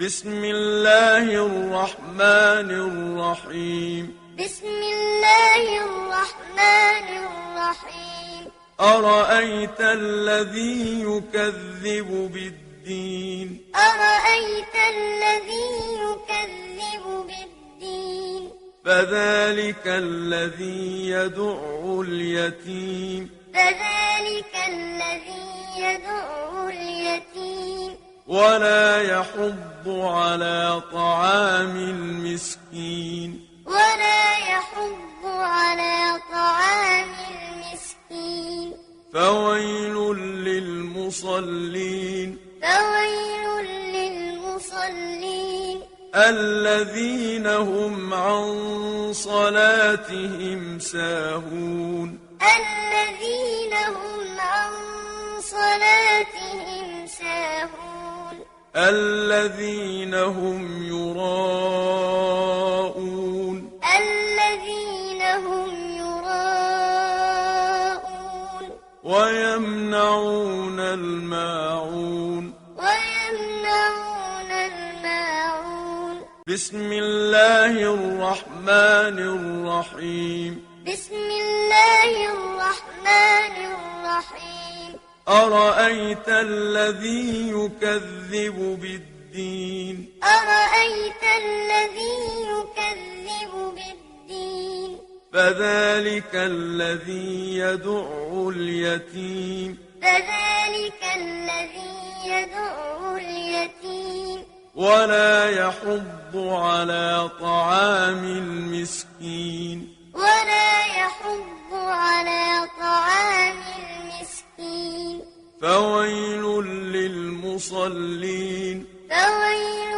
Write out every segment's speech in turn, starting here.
بسم الله الرحمن الرحيم بسم الله الرحمن الرحيم أرأيت الذي يكذب بالدين أرأيت الذي يكذب بالدين فذلك الذي يدع اليتيم فذلك الذي يدع اليتيم ولا يحض على طعام المسكين ولا يحض على طعام المسكين فويل للمصلين فويل للمصلين الذين هم عن صلاتهم ساهون الذين هم عن صلاتهم ساهون الذين هم يراءون الذين هم يراءون ويمنعون الماعون ويمنعون الماعون بسم الله الرحمن الرحيم بسم الله الرحمن الرحيم أرأيت الذي يكذب بالدين أرأيت الذي يكذب بالدين فذلك الذي يدع اليتيم فذلك الذي يدع اليتيم ولا يحض على طعام المسكين ولا يحض على طعام المسكين فويل للمصلين فويل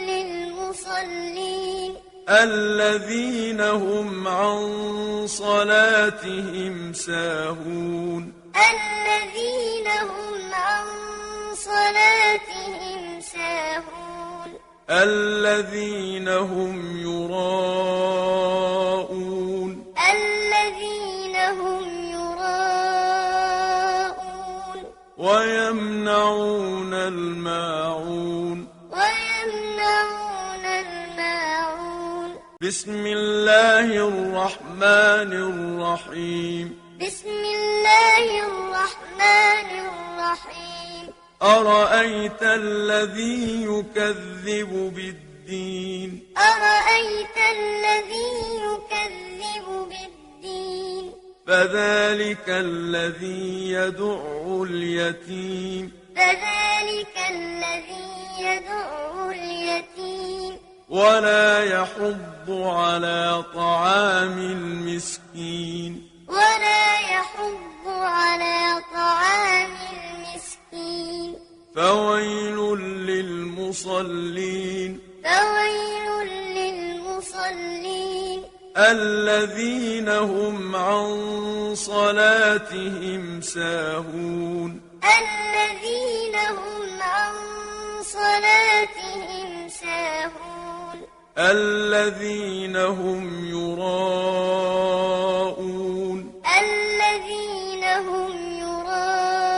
للمصلين الذين هم عن صلاتهم ساهون الذين هم عن صلاتهم ساهون الذين هم يراءون الذين هم يراءون ويمنعون الماعون ويمنعون الماعون بسم الله الرحمن الرحيم بسم الله الرحمن الرحيم أرأيت الذي يكذب بالدين أرأيت الذي يكذب بالدين فذلك الذي يدع اليتيم فذلك الذي يدع اليتيم ولا يحض على طعام المسكين ولا يحض على طعام المسكين فويل للمصلين فويل للمصلين الذين هم عن صلاتهم ساهون الذين هم عن صلاتهم ساهون الذين هم يراءون الذين هم يراءون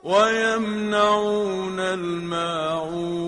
ويمنعون الماعون